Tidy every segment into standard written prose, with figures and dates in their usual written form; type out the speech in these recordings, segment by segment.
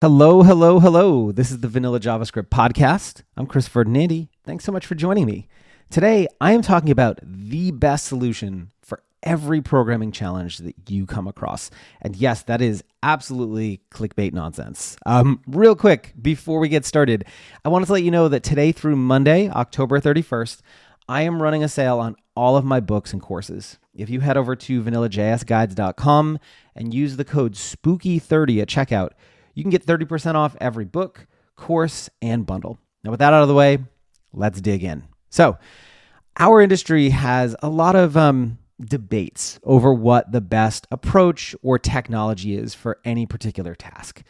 Hello, hello, hello. This is the Vanilla JavaScript podcast. I'm Chris Ferdinandi. Thanks so much for joining me. Today, I am talking about the best solution for every programming challenge that you come across. And yes, that is absolutely clickbait nonsense. Real quick, before we get started, I wanted to let you know that today through Monday, October 31st, I am running a sale on all of my books and courses. If you head over to vanillajsguides.com and use the code SPOOKY30 at checkout, you can get 30% off every book, course, and bundle. Now, with that out of the way, let's dig in. So, our industry has a lot of debates over what the best approach or technology is for any particular task.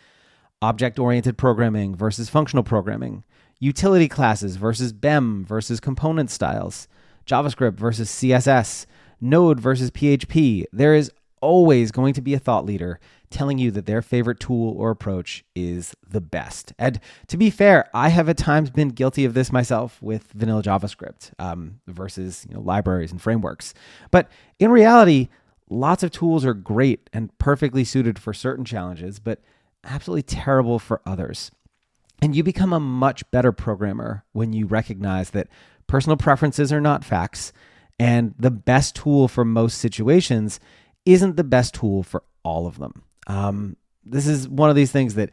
Object-oriented programming versus functional programming, utility classes versus BEM versus component styles, JavaScript versus CSS, Node versus PHP. There is always going to be a thought leader telling you that their favorite tool or approach is the best. And to be fair, I have at times been guilty of this myself with vanilla JavaScript versus libraries and frameworks. But in reality, lots of tools are great and perfectly suited for certain challenges, but absolutely terrible for others. And you become a much better programmer when you recognize that personal preferences are not facts, and the best tool for most situations isn't the best tool for all of them. This is one of these things that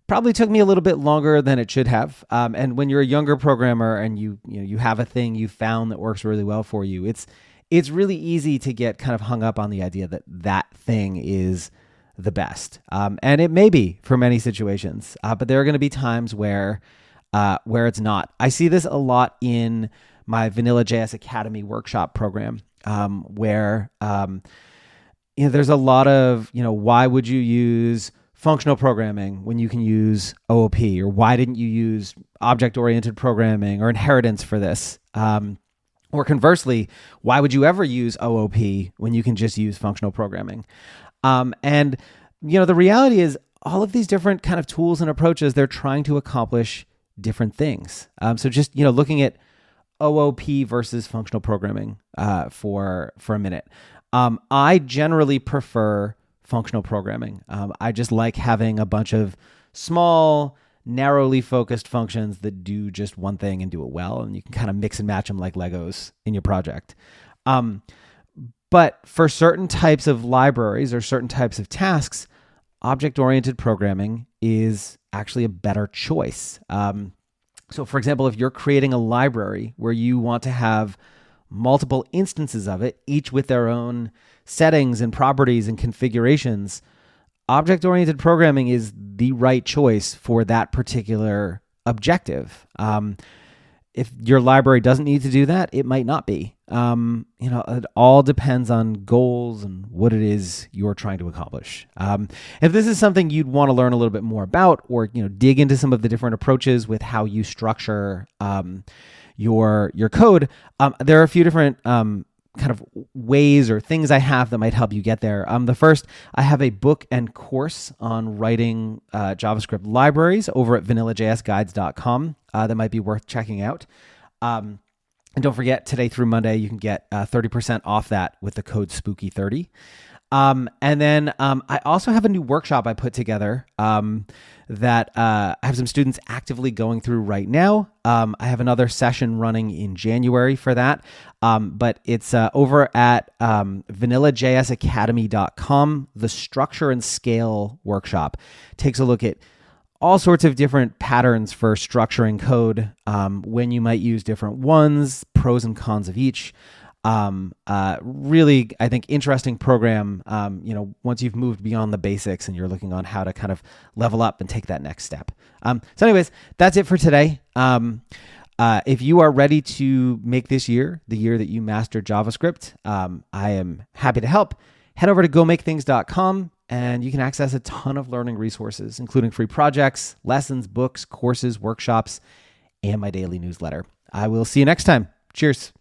probably took me a little bit longer than it should have. And when you're a younger programmer and you have a thing you found that works really well for you, it's really easy to get kind of hung up on the idea that that thing is the best. And it may be for many situations, but there are going to be times where it's not. I see this a lot in my Vanilla JS Academy workshop program, where there's a lot of, why would you use functional programming when you can use OOP? Or why didn't you use object-oriented programming or inheritance for this? Or conversely, why would you ever use OOP when you can just use functional programming? And the reality is all of these different kind of tools and approaches, they're trying to accomplish different things. So just, looking at OOP versus functional programming for a minute. I generally prefer functional programming. I just like having a bunch of small, narrowly focused functions that do just one thing and do it well, and you can kind of mix and match them like Legos in your project. But for certain types of libraries or certain types of tasks, object-oriented programming is actually a better choice. So for example, if you're creating a library where you want to have multiple instances of it, each with their own settings and properties and configurations, object-oriented programming is the right choice for that particular objective. If your library doesn't need to do that, it might not be. It all depends on goals and what it is you're trying to accomplish. If this is something you'd want to learn a little bit more about, or dig into some of the different approaches with how you structure your code, there are a few different kind of ways or things I have that might help you get there. The first, I have a book and course on writing JavaScript libraries over at vanillajsguides.com that might be worth checking out. And don't forget, today through Monday, you can get 30% off that with the code SPOOKY30. And then I also have a new workshop I put together that I have some students actively going through right now. I have another session running in January for that, but it's over at vanillajsacademy.com. The Structure and Scale workshop takes a look at all sorts of different patterns for structuring code, when you might use different ones, pros and cons of each. Really, I think, interesting program, once you've moved beyond the basics and you're looking on how to kind of level up and take that next step. So anyways, that's it for today. If you are ready to make this year the year that you master JavaScript, I am happy to help. Head over to gomakethings.com and you can access a ton of learning resources, including free projects, lessons, books, courses, workshops, and my daily newsletter. I will see you next time. Cheers.